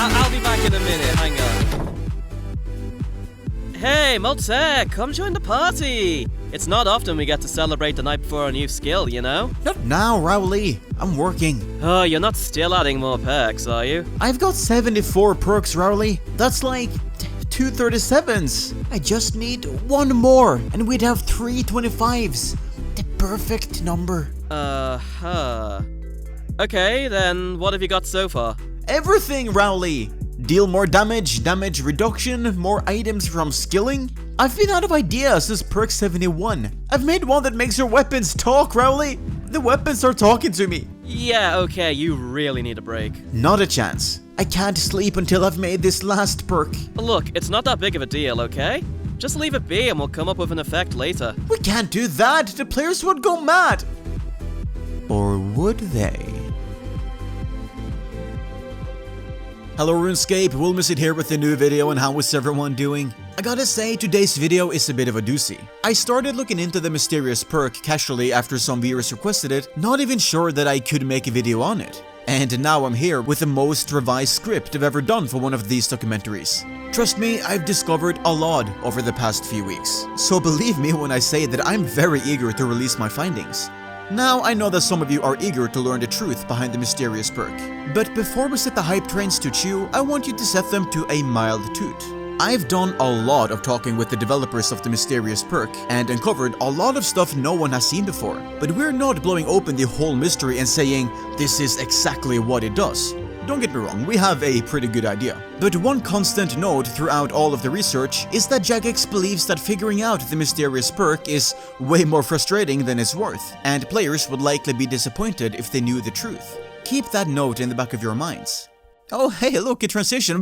I'll be back in a minute, hang on. Hey, Moltare, come join the party! It's not often we get to celebrate the night before a new skill, you know? Not now, Rowley. I'm working. Oh, you're not still adding more perks, are you? I've got 74 perks, Rowley. That's like 237s. I just need one more, and we'd have 3 25s. The perfect number. Okay, then what have you got so far? Everything, Rowley! Deal more damage, damage reduction, more items from skilling. I've been out of ideas since perk 71. I've made one that makes your weapons talk, Rowley. The weapons are talking to me. Yeah, okay, you really need a break. Not a chance. I can't sleep until I've made this last perk. Look, it's not that big of a deal, okay? Just leave it be and we'll come up with an effect later. We can't do that. The players would go mad. Or would they? Hello RuneScape, Wilmisit here with a new video, and how is everyone doing? I gotta say, today's video is a bit of a doozy. I started looking into the mysterious perk casually after some viewers requested it, not even sure that I could make a video on it. And now I'm here with the most revised script I've ever done for one of these documentaries. Trust me, I've discovered a lot over the past few weeks. So believe me when I say that I'm very eager to release my findings. Now, I know that some of you are eager to learn the truth behind the mysterious perk, but before we set the hype trains to chew, I want you to set them to a mild toot. I've done a lot of talking with the developers of the mysterious perk and uncovered a lot of stuff no one has seen before, but we're not blowing open the whole mystery and saying this is exactly what it does. Don't get me wrong, we have a pretty good idea. But one constant note throughout all of the research is that Jagex believes that figuring out the mysterious perk is way more frustrating than it's worth, and players would likely be disappointed if they knew the truth. Keep that note in the back of your minds. Oh hey, look, a transition.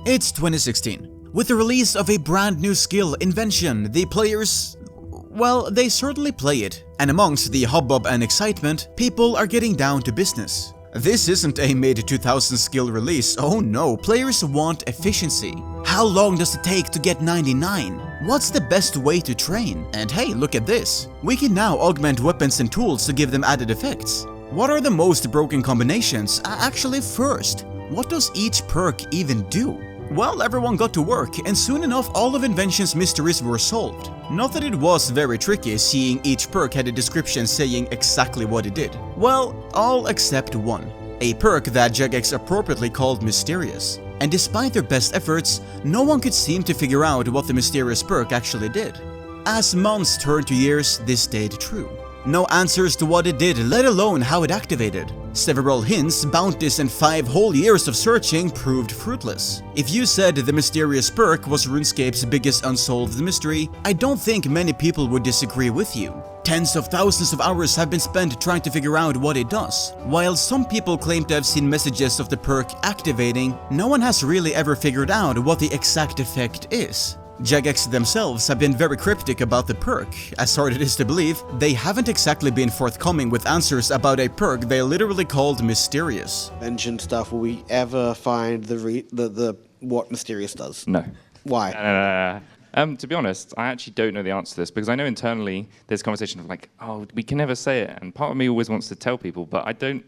It's 2016. With the release of a brand new skill, Invention, the players, well, they certainly play it. And amongst the hubbub and excitement, people are getting down to business. This isn't a mid-2000s skill release, oh no, players want efficiency. How long does it take to get 99? What's the best way to train? And hey, look at this. We can now augment weapons and tools to give them added effects. What are the most broken combinations? Actually, first, what does each perk even do? Well, everyone got to work, and soon enough all of Invention's mysteries were solved. Not that it was very tricky, seeing each perk had a description saying exactly what it did. Well, all except one. A perk that Jagex appropriately called mysterious. And despite their best efforts, no one could seem to figure out what the mysterious perk actually did. As months turned to years, this stayed true. No answers to what it did, let alone how it activated. Several hints, bounties, and 5 whole years of searching proved fruitless. If you said the mysterious perk was RuneScape's biggest unsolved mystery, I don't think many people would disagree with you. Tens of thousands of hours have been spent trying to figure out what it does. While some people claim to have seen messages of the perk activating, no one has really ever figured out what the exact effect is. Jagex themselves have been very cryptic about the perk. As hard it is to believe, they haven't exactly been forthcoming with answers about a perk they literally called mysterious. Mention stuff, will we ever find the what mysterious does? No. Why? To be honest, I actually don't know the answer to this, because I know internally there's a conversation of like, oh, we can never say it, and part of me always wants to tell people, but I don't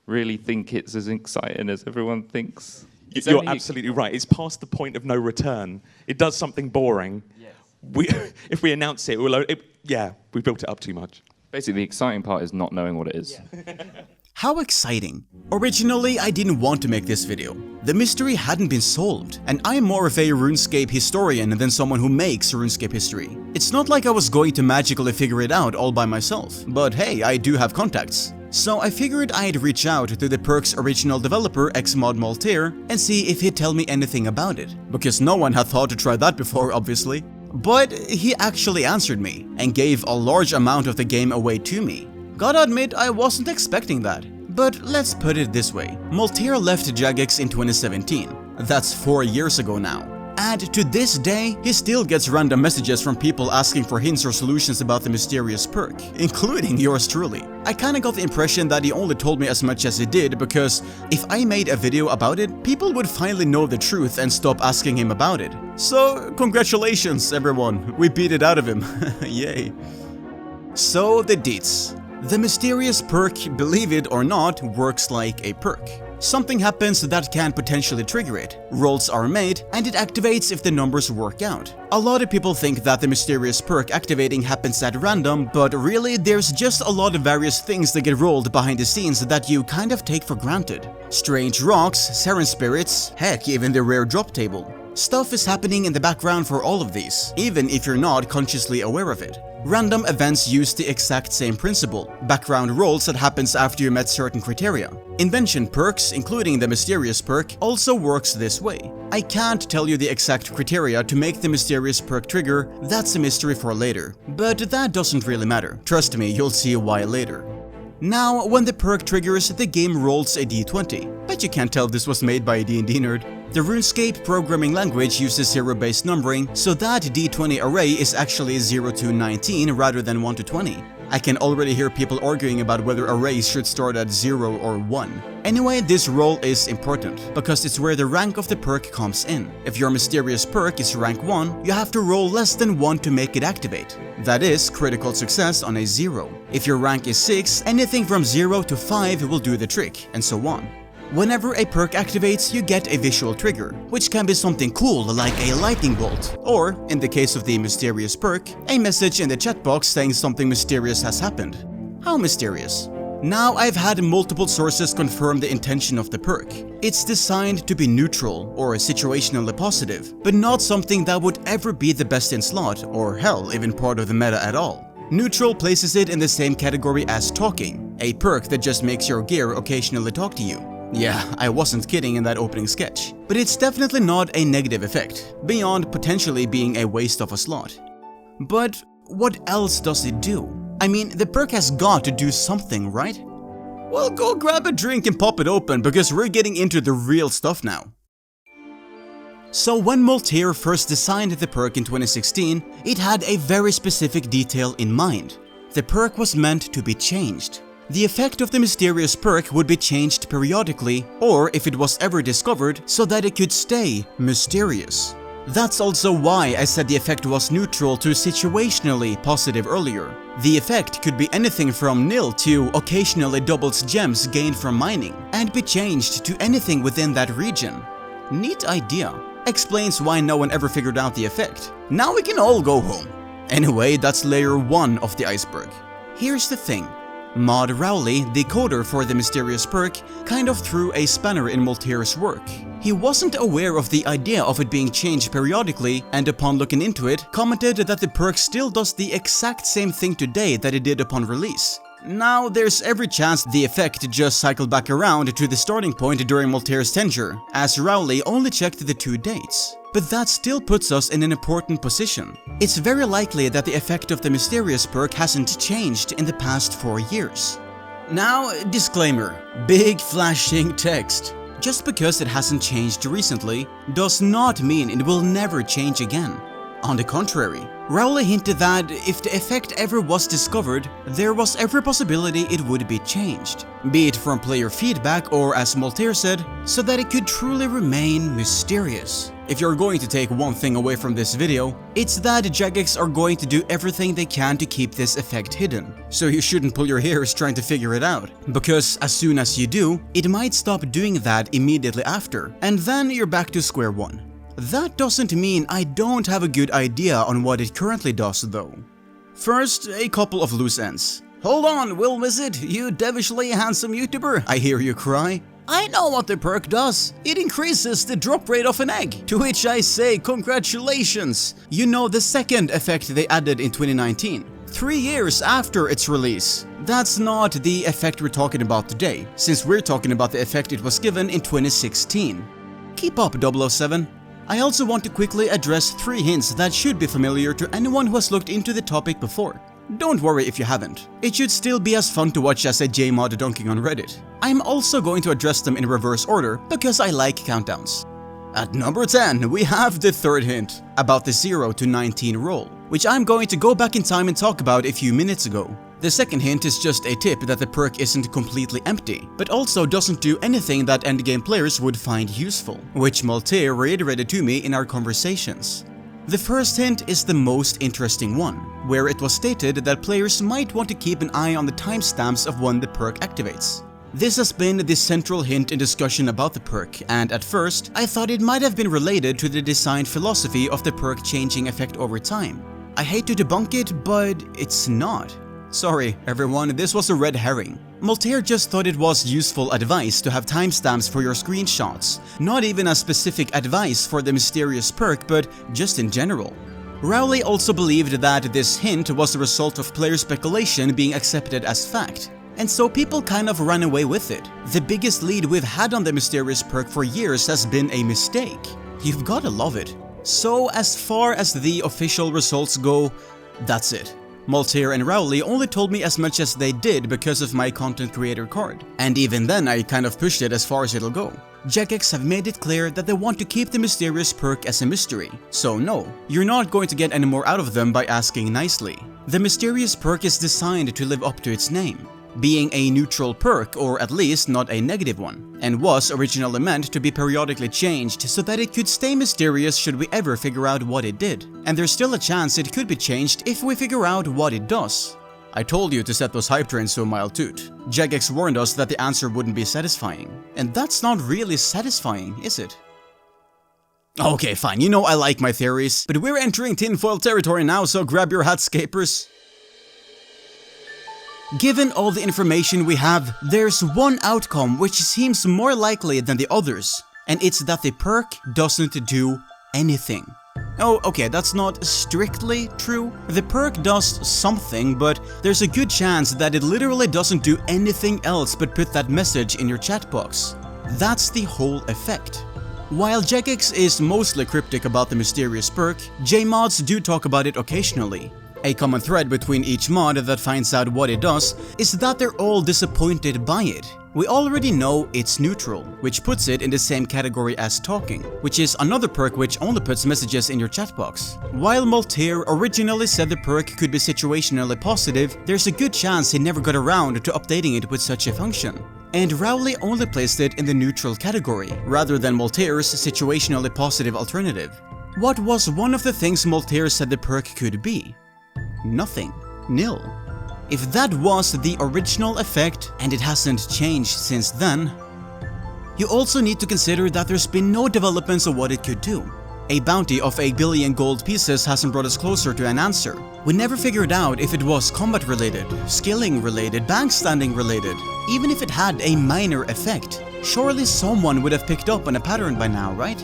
really think it's as exciting as everyone thinks. You're absolutely right. It's past the point of no return. It does something boring. Yes. If we announce it, we built it up too much. Basically, the exciting part is not knowing what it is. Yeah. How exciting. Originally, I didn't want to make this video. The mystery hadn't been solved, and I'm more of a RuneScape historian than someone who makes RuneScape history. It's not like I was going to magically figure it out all by myself, but hey, I do have contacts. So I figured I'd reach out to the perk's original developer Xmod Moltare and see if he'd tell me anything about it, because no one had thought to try that before, obviously. But he actually answered me, and gave a large amount of the game away to me. Gotta admit, I wasn't expecting that. But let's put it this way, Moltare left Jagex in 2017. That's 4 years ago now. And to this day, he still gets random messages from people asking for hints or solutions about the mysterious perk, including yours truly. I kinda got the impression that he only told me as much as he did because if I made a video about it, people would finally know the truth and stop asking him about it. So, congratulations everyone, we beat it out of him, yay. So, the deets. The mysterious perk, believe it or not, works like a perk. something happens that can potentially trigger it. Rolls are made, and it activates if the numbers work out. A lot of people think that the mysterious perk activating happens at random, but really there's just a lot of various things that get rolled behind the scenes that you kind of take for granted. Strange rocks, Seren spirits, heck, even the rare drop table. Stuff is happening in the background for all of these, even if you're not consciously aware of it. Random events use the exact same principle, background rolls that happens after you met certain criteria. Invention perks, including the mysterious perk, also works this way. I can't tell you the exact criteria to make the mysterious perk trigger, that's a mystery for later. But that doesn't really matter, trust me, you'll see why later. Now, when the perk triggers, the game rolls a d20. Bet you can't tell this was made by a D&D nerd. The RuneScape programming language uses zero-based numbering, so that d20 array is actually 0 to 19 rather than 1 to 20. I can already hear people arguing about whether arrays should start at 0 or 1. Anyway, this roll is important, because it's where the rank of the perk comes in. If your mysterious perk is rank 1, you have to roll less than 1 to make it activate. That is, critical success on a 0. If your rank is 6, anything from 0 to 5 will do the trick, and so on. Whenever a perk activates, you get a visual trigger, which can be something cool like a lightning bolt, or, in the case of the mysterious perk, a message in the chat box saying something mysterious has happened. How mysterious? Now, I've had multiple sources confirm the intention of the perk. It's designed to be neutral or situationally positive, but not something that would ever be the best in slot, or hell, even part of the meta at all. Neutral places it in the same category as talking, a perk that just makes your gear occasionally talk to you. Yeah, I wasn't kidding in that opening sketch. But it's definitely not a negative effect, beyond potentially being a waste of a slot. But what else does it do? I mean, the perk has got to do something, right? Well, go grab a drink and pop it open, because we're getting into the real stuff now. So when Moltare first designed the perk in 2016, it had a very specific detail in mind. The perk was meant to be changed. The effect of the mysterious perk would be changed periodically, or if it was ever discovered, so that it could stay mysterious. That's also why I said the effect was neutral to situationally positive earlier. The effect could be anything from nil to occasionally doubles gems gained from mining, and be changed to anything within that region. Neat idea. Explains why no one ever figured out the effect. Now we can all go home. Anyway, that's layer 1 of the iceberg. Here's the thing. Mod Rowley, the coder for the mysterious perk, kind of threw a spanner in Moltare's work. He wasn't aware of the idea of it being changed periodically, and upon looking into it, commented that the perk still does the exact same thing today that it did upon release. Now, there's every chance the effect just cycled back around to the starting point during Moltare's tenure, as Rowley only checked the 2 dates. But that still puts us in an important position. It's very likely that the effect of the mysterious perk hasn't changed in the past 4 years. Now, disclaimer, big flashing text. Just because it hasn't changed recently does not mean it will never change again. On the contrary, Rowley hinted that if the effect ever was discovered, there was every possibility it would be changed, be it from player feedback or, as Moltare said, so that it could truly remain mysterious. If you're going to take one thing away from this video, it's that Jagex are going to do everything they can to keep this effect hidden, so you shouldn't pull your hairs trying to figure it out, because as soon as you do, it might stop doing that immediately after, and then you're back to square one. That doesn't mean I don't have a good idea on what it currently does though. First, a couple of loose ends. Hold on, Will Wizard, you devilishly handsome YouTuber, I hear you cry. I know what the perk does. It increases the drop rate of an egg, to which I say congratulations. You know the second effect they added in 2019, 3 years after its release. That's not the effect we're talking about today, since we're talking about the effect it was given in 2016. Keep up, 007. I also want to quickly address 3 hints that should be familiar to anyone who has looked into the topic before. Don't worry if you haven't. It should still be as fun to watch as a JMod dunking on Reddit. I'm also going to address them in reverse order because I like countdowns. At number 10, we have the 3rd hint about the 0 to 19 roll, which I'm going to go back in time and talk about a few minutes ago. The 2nd hint is just a tip that the perk isn't completely empty, but also doesn't do anything that endgame players would find useful, which Moltare reiterated to me in our conversations. The 1st hint is the most interesting one, where it was stated that players might want to keep an eye on the timestamps of when the perk activates. This has been the central hint in discussion about the perk, and at first, I thought it might have been related to the design philosophy of the perk changing effect over time. I hate to debunk it, but it's not. Sorry everyone, this was a red herring. Moltare just thought it was useful advice to have timestamps for your screenshots, not even as specific advice for the mysterious perk, but just in general. Rowley also believed that this hint was the result of player speculation being accepted as fact. And so people kind of ran away with it. The biggest lead we've had on the mysterious perk for years has been a mistake. You've gotta love it. So as far as the official results go, that's it. Moltare and Rowley only told me as much as they did because of my content creator card. And even then I kind of pushed it as far as it'll go. Jagex have made it clear that they want to keep the mysterious perk as a mystery. So no, you're not going to get any more out of them by asking nicely. The mysterious perk is designed to live up to its name, being a neutral perk, or at least not a negative one, and was originally meant to be periodically changed so that it could stay mysterious should we ever figure out what it did. And there's still a chance it could be changed if we figure out what it does. I told you to set those hype trains to a mild toot. Jagex warned us that the answer wouldn't be satisfying. And that's not really satisfying, is it? Okay, fine, you know I like my theories, but we're entering tinfoil territory now, so grab your hatscapers. Given all the information we have, there's one outcome which seems more likely than the others, and it's that the perk doesn't do anything. Oh, okay, that's not strictly true. The perk does something, but there's a good chance that it literally doesn't do anything else but put that message in your chat box. That's the whole effect. While Jagex is mostly cryptic about the mysterious perk, J-mods do talk about it occasionally. A common thread between each mod that finds out what it does is that they're all disappointed by it. We already know it's neutral, which puts it in the same category as talking, which is another perk which only puts messages in your chat box. While Moltare originally said the perk could be situationally positive, there's a good chance he never got around to updating it with such a function. And Rowley only placed it in the neutral category, rather than Moltare's situationally positive alternative. What was one of the things Moltare said the perk could be? Nothing. Nil. If that was the original effect, and it hasn't changed since then, you also need to consider that there's been no developments of what it could do. A bounty of 1 billion gold pieces hasn't brought us closer to an answer. We never figured out if it was combat related, skilling related, bank standing related. Even if it had a minor effect, surely someone would have picked up on a pattern by now, right?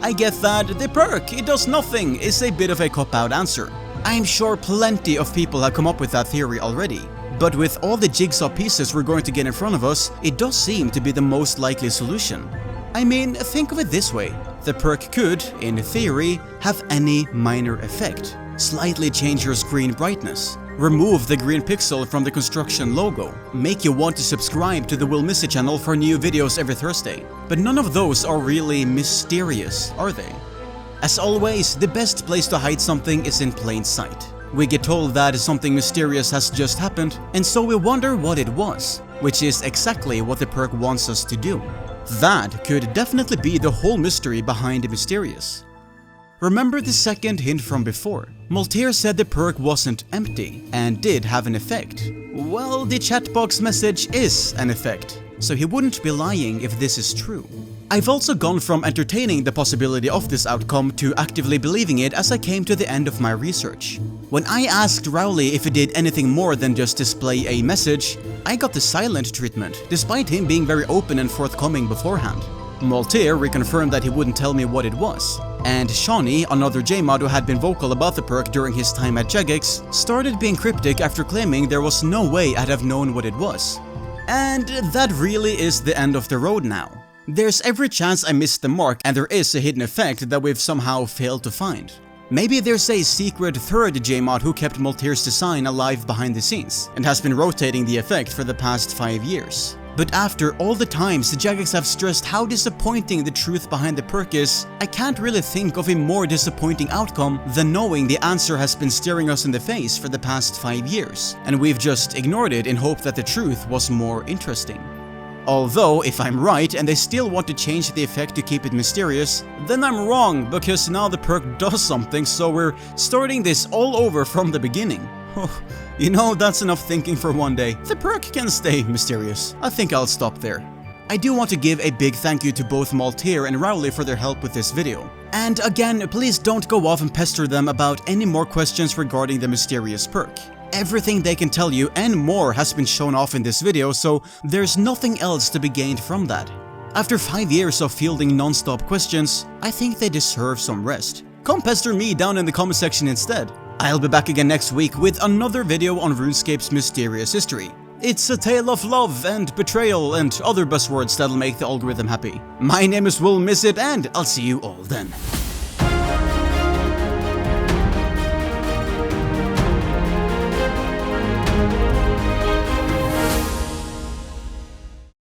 I get that the perk, it does nothing, is a bit of a cop-out answer. I'm sure plenty of people have come up with that theory already, but with all the jigsaw pieces we're going to get in front of us, it does seem to be the most likely solution. I mean, think of it this way. The perk could, in theory, have any minor effect. Slightly change your screen brightness, remove the green pixel from the construction logo, make you want to subscribe to the Will Missy channel for new videos every Thursday. But none of those are really mysterious, are they? As always, the best place to hide something is in plain sight. We get told that something mysterious has just happened, and so we wonder what it was, which is exactly what the perk wants us to do. That could definitely be the whole mystery behind the mysterious. Remember the second hint from before? Moltare said the perk wasn't empty, and did have an effect. Well, the chat box message is an effect, so he wouldn't be lying if this is true. I've also gone from entertaining the possibility of this outcome to actively believing it as I came to the end of my research. When I asked Rowley if he did anything more than just display a message, I got the silent treatment, despite him being very open and forthcoming beforehand. Moltare reconfirmed that he wouldn't tell me what it was, and Shawnee, another J-mod who had been vocal about the perk during his time at Jagex, started being cryptic after claiming there was no way I'd have known what it was. And that really is the end of the road now. There's every chance I missed the mark and there is a hidden effect that we've somehow failed to find. Maybe there's a secret third J-mod who kept Moltare's design alive behind the scenes and has been rotating the effect for the past 5 years. But after all the times the Jagex have stressed how disappointing the truth behind the perk is, I can't really think of a more disappointing outcome than knowing the answer has been staring us in the face for the past 5 years, and we've just ignored it in hope that the truth was more interesting. Although, if I'm right and they still want to change the effect to keep it mysterious, then I'm wrong, because now the perk does something, so we're starting this all over from the beginning. You know, that's enough thinking for one day. The perk can stay mysterious. I think I'll stop there. I do want to give a big thank you to both Moltare and Rowley for their help with this video. And again, please don't go off and pester them about any more questions regarding the mysterious perk. Everything they can tell you and more has been shown off in this video, so there's nothing else to be gained from that. After 5 years of fielding non-stop questions, I think they deserve some rest. Come pester me down in the comment section instead. I'll be back again next week with another video on RuneScape's mysterious history. It's a tale of love and betrayal and other buzzwords that'll make the algorithm happy. My name is Will Miss It, and I'll see you all then.